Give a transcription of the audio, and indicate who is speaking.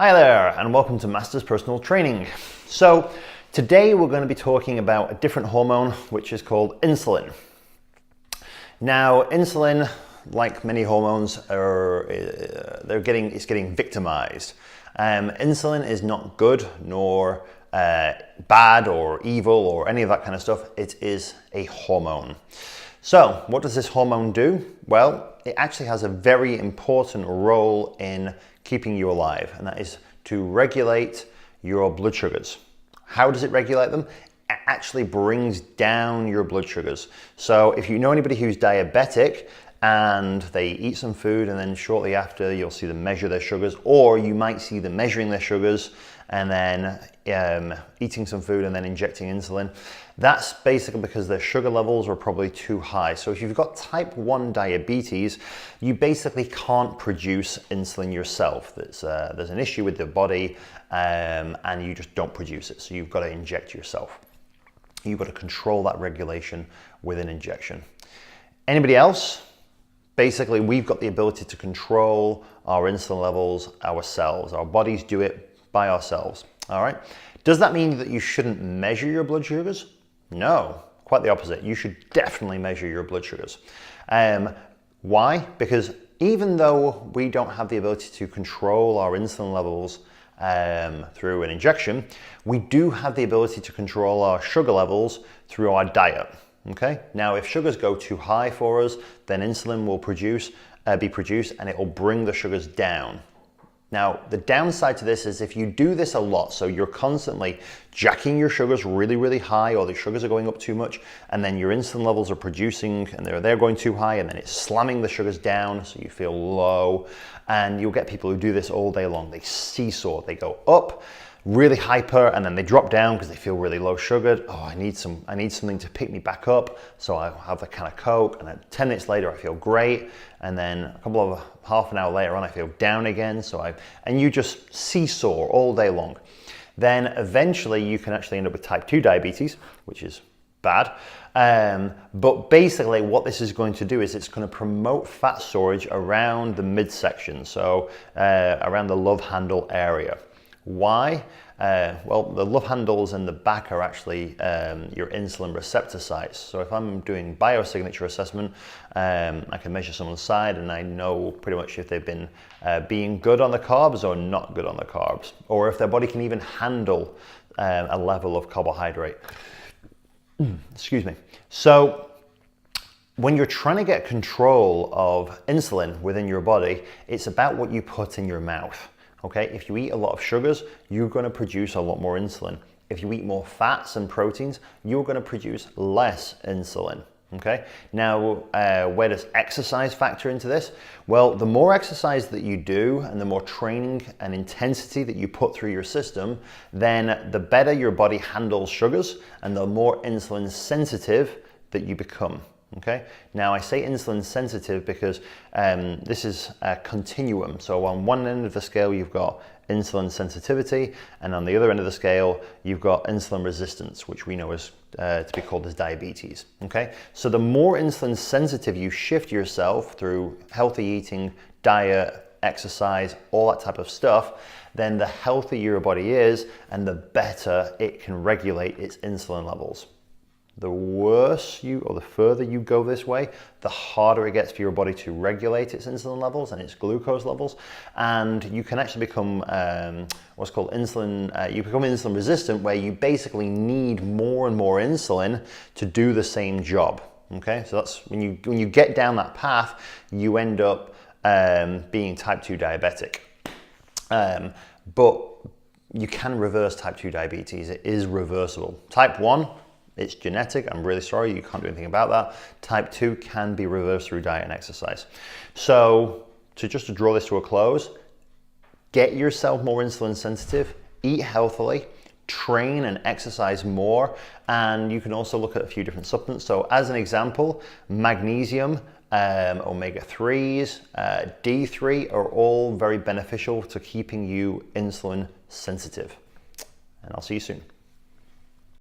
Speaker 1: Hi there, and welcome to Masters Personal Training. So today we're going to be talking about a different hormone, which is called insulin. Now, insulin, like many hormones, it's getting victimized. Insulin is not good, nor bad or evil or any of that kind of stuff. It is a hormone. So what does this hormone do? Well, it actually has a very important role in keeping you alive, and that is to regulate your blood sugars. How does it regulate them? It actually brings down your blood sugars. So if you know anybody who's diabetic and they eat some food and then shortly after you'll see them measure their sugars, or you might see them measuring their sugars and then eating some food and then injecting insulin, that's basically because their sugar levels are probably too high. So if you've got type 1 diabetes, you basically can't produce insulin yourself. There's an issue with the body and you just don't produce it. So you've got to inject yourself. You've got to control that regulation with an injection. Anybody else? Basically, we've got the ability to control our insulin levels ourselves. Our bodies do it by ourselves, all right? Does that mean that you shouldn't measure your blood sugars? No, quite the opposite. You should definitely measure your blood sugars. Why? Because even though we don't have the ability to control our insulin levels through an injection, we do have the ability to control our sugar levels through our diet. Okay. Now, if sugars go too high for us, then insulin will be produced and it will bring the sugars down. Now, the downside to this is if you do this a lot, so you're constantly jacking your sugars really, really high, or the sugars are going up too much, and then your insulin levels are producing and they're going too high, and then it's slamming the sugars down so you feel low. And you'll get people who do this all day long. They seesaw, they go up really hyper and then they drop down because they feel really low sugared. Oh, I need something to pick me back up. So I have a can of Coke, and then 10 minutes later I feel great. And then half an hour later on I feel down again. And you just seesaw all day long. Then eventually you can actually end up with type 2 diabetes, which is bad. But basically what this is going to do is it's going to promote fat storage around the midsection. So around the love handle area. Why? Well, the love handles in the back are actually your insulin receptor sites. So if I'm doing biosignature assessment, I can measure someone's side and I know pretty much if they've been being good on the carbs or not good on the carbs, or if their body can even handle a level of carbohydrate. Excuse me. So when you're trying to get control of insulin within your body, it's about what you put in your mouth. Okay, if you eat a lot of sugars, you're going to produce a lot more insulin. If you eat more fats and proteins, you're going to produce less insulin. Okay, now where does exercise factor into this? Well, the more exercise that you do and the more training and intensity that you put through your system, then the better your body handles sugars and the more insulin sensitive that you become. Okay, now I say insulin sensitive because this is a continuum. So on one end of the scale, you've got insulin sensitivity, and on the other end of the scale, you've got insulin resistance, which we know is to be called as diabetes. Okay, so the more insulin sensitive you shift yourself through healthy eating, diet, exercise, all that type of stuff, then the healthier your body is and the better it can regulate its insulin levels. The worse or the further you go this way, the harder it gets for your body to regulate its insulin levels and its glucose levels. And you can actually become what's called you become insulin resistant, where you basically need more and more insulin to do the same job. Okay, so that's when you get down that path, you end up being type 2 diabetic. But you can reverse type 2 diabetes. It is reversible. Type 1, it's genetic. I'm really sorry, you can't do anything about that. Type 2 can be reversed through diet and exercise. So just to draw this to a close, get yourself more insulin sensitive, eat healthily, train and exercise more, and you can also look at a few different supplements. So as an example, magnesium, omega-3s, D3 are all very beneficial to keeping you insulin sensitive. And I'll see you soon.